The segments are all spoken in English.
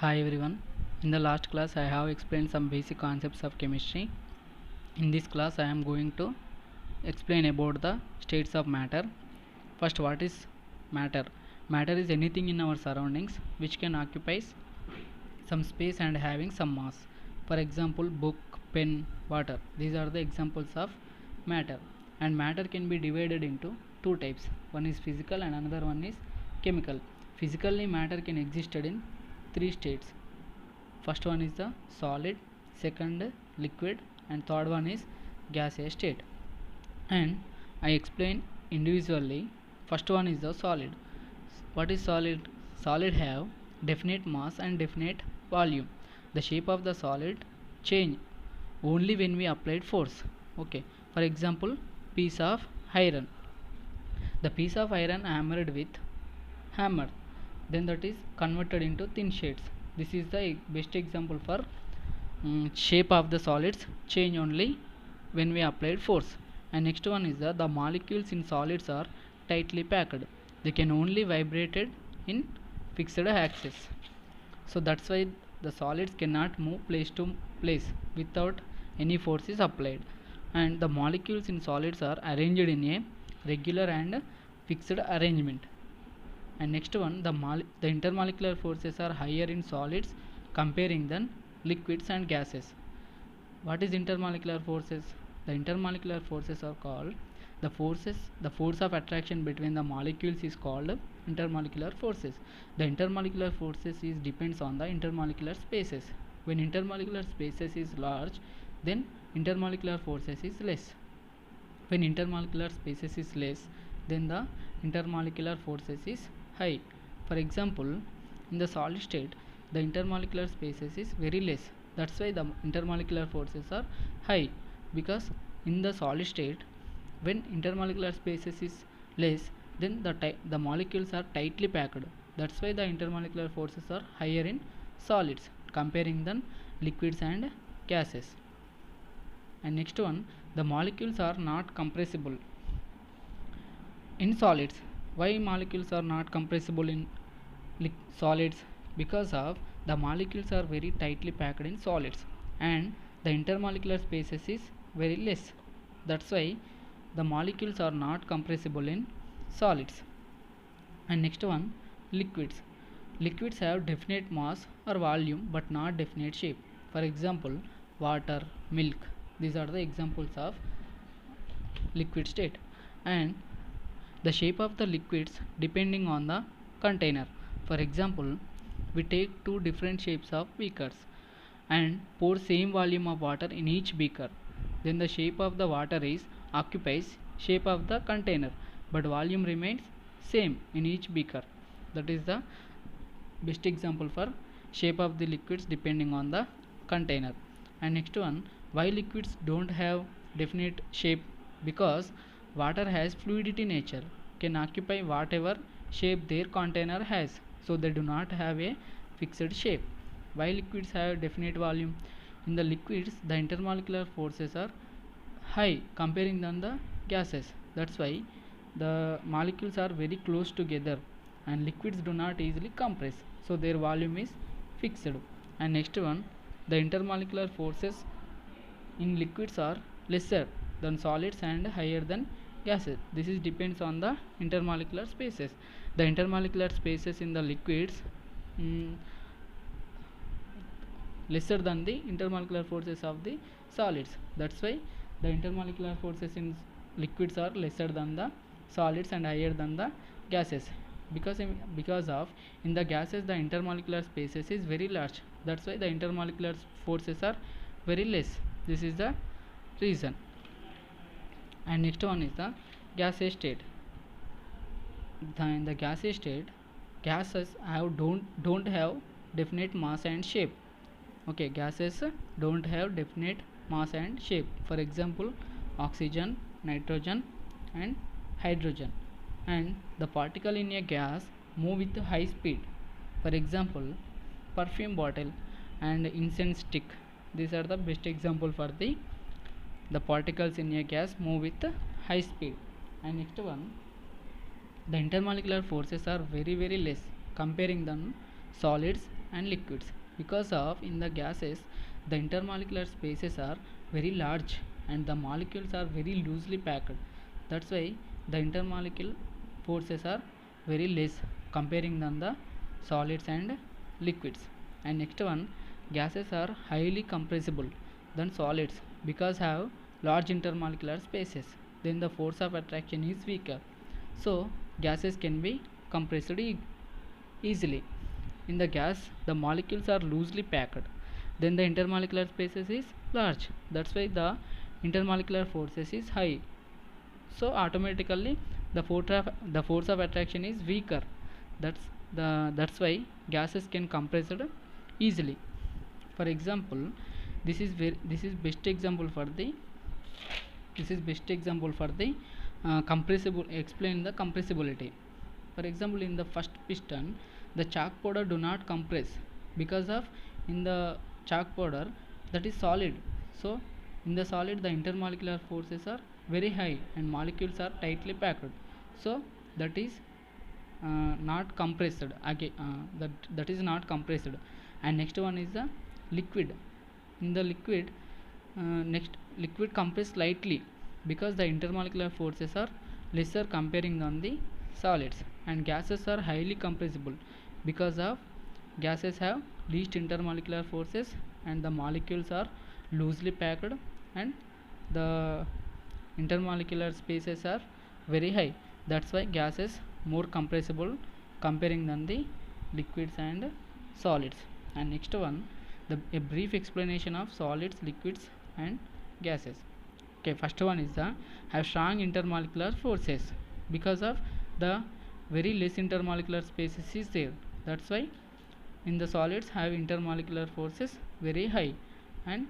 Hi everyone. In the last class I have explained some basic concepts of chemistry. In this class I am going to explain about the states of matter. First, what is matter? Matter is anything in our surroundings which can occupy some space and having some mass. For example, book, pen, water. These are the examples of matter. And matter can be divided into two types. One is physical and another one is chemical. Physically, matter can exist in three states. First one is the solid, second liquid, and third one is gaseous state. And I explain individually. First one is the solid. What is solid? Solid have definite mass and definite volume. The shape of the solid change only when we applied force. Okay, for example, piece of iron. The piece of iron hammered with hammer, then that is converted into thin sheets. This is the best example for shape of the solids change only when we applied force. And next one is the molecules in solids are tightly packed. They can only vibrated in fixed axis. So that's why the solids cannot move place to place without any force is applied. And the molecules in solids are arranged in a regular and fixed arrangement. And next one, the intermolecular forces are higher in solids comparing than liquids and gases. What is intermolecular forces? The intermolecular forces are called the force of attraction between the molecules is called intermolecular forces. The intermolecular forces is depends on the intermolecular spaces. When intermolecular spaces is large, then intermolecular forces is less. When intermolecular spaces is less, then the intermolecular forces is high. For example, in the solid state, the intermolecular spaces is very less. That's why the intermolecular forces are high, because in the solid state, when intermolecular spaces is less, then the molecules are tightly packed. That's why the intermolecular forces are higher in solids comparing than liquids and gases. And next one, the molecules are not compressible in solids. Why molecules are not compressible in solids? Because of the molecules are very tightly packed in solids and the intermolecular spaces is very less. That's why the molecules are not compressible in solids. And next one, liquids. Liquids have definite mass or volume but not definite shape. For example, water, milk. These are the examples of liquid state. And the shape of the liquids depending on the container. For example, we take two different shapes of beakers and pour same volume of water in each beaker. Then the shape of the water is occupies shape of the container, but volume remains same in each beaker. That is the best example for shape of the liquids depending on the container. And next one, why liquids don't have definite shape? Because water has fluidity nature, can occupy whatever shape their container has, so they do not have a fixed shape. Why liquids have definite volume? In the liquids, the intermolecular forces are high comparing than the gases. That's why the molecules are very close together and liquids do not easily compress, so their volume is fixed. And next one, the intermolecular forces in liquids are lesser than solids and higher than gases. This is depends on the intermolecular spaces. The intermolecular spaces in the liquids lesser than the intermolecular forces of the solids. That's why the intermolecular forces in liquids are lesser than the solids and higher than the gases. Because of in the gases the intermolecular spaces is very large. That's why the intermolecular forces are very less. This is the reason. And next one is the gaseous state. In the gaseous state, gases don't have definite mass and shape. Okay, gases don't have definite mass and shape. For example, oxygen, nitrogen and hydrogen. And the particle in a gas move with high speed. For example, perfume bottle and incense stick. These are the best example for the particles in a gas move with high speed. And next one, the intermolecular forces are very less comparing than solids and liquids. Because of in the gases the intermolecular spaces are very large and the molecules are very loosely packed. That's why the intermolecular forces are very less comparing than the solids and liquids. And next one, gases are highly compressible than solids because have large intermolecular spaces. Then the force of attraction is weaker, so gases can be compressed easily. In the gas the molecules are loosely packed, then the intermolecular spaces is large, that's why the intermolecular forces is high, so automatically the force of attraction is weaker. That's why gases can compress it easily. For example, this is best example for the compressible, explain the compressibility. For example, in the first piston the chalk powder do not compress because of in the chalk powder that is solid, so in the solid the intermolecular forces are very high and molecules are tightly packed, so that is not compressed again, that is not compressed. And next one is the liquid. In the liquid, next liquid compress slightly because the intermolecular forces are lesser comparing than the solids. And gases are highly compressible because of gases have least intermolecular forces and the molecules are loosely packed and the intermolecular spaces are very high, that's why gases more compressible comparing than the liquids and solids. And next one, a brief explanation of solids, liquids and gases. Okay, first one is the have strong intermolecular forces because of the very less intermolecular spaces is there, that's why in the solids have intermolecular forces very high. And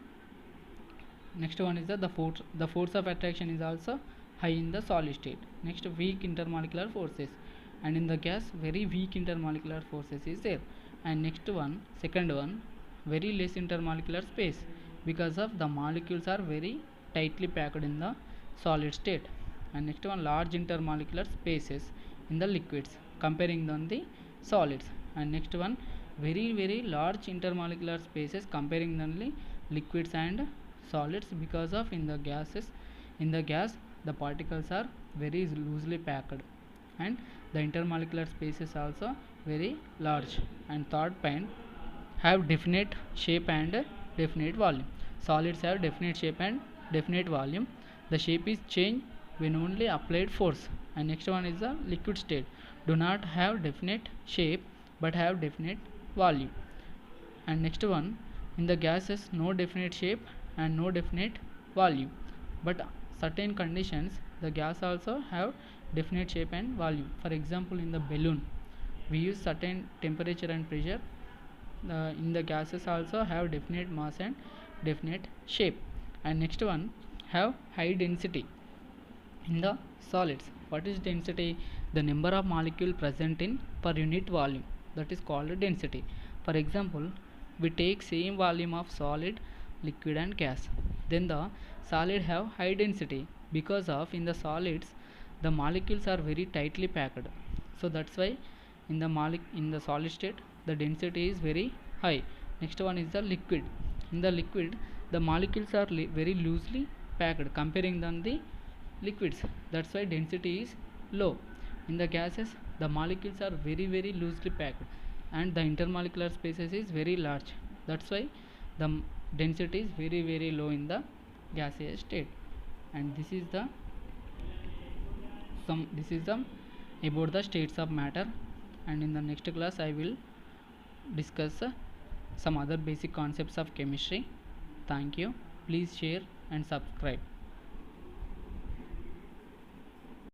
next one is the force of attraction is also high in the solid state. Next, weak intermolecular forces, and in the gas very weak intermolecular forces is there. And next one, second one, very less intermolecular space because of the molecules are very tightly packed in the solid state. And next one, large intermolecular spaces in the liquids comparing on the solids. And next one, very large intermolecular spaces comparing the liquids and solids because of in the gas the particles are very loosely packed and the intermolecular spaces also very large. And third point, have definite shape and definite volume. Solids have definite shape and definite volume. The shape is changed when only applied force. And next one is the liquid state, do not have definite shape but have definite volume. And next one, in the gases no definite shape and no definite volume, but certain conditions the gas also have definite shape and volume. For example, in the balloon we use certain temperature and pressure. In the gases also have definite mass and definite shape. And next one, have high density. In the solids, what is density? The number of molecule present in per unit volume, that is called density. For example, we take same volume of solid, liquid and gas, then the solid have high density because of in the solids the molecules are very tightly packed, so that's why in the solid state the density is very high. Next one is the liquid. In the liquid the molecules are very loosely packed comparing than the liquids, that's why density is low. In the gases the molecules are very loosely packed and the intermolecular spaces is very large, that's why the density is very low in the gaseous state. And this is the about the states of matter. And in the next class I will discuss some other basic concepts of chemistry. Thank you. Please share and subscribe.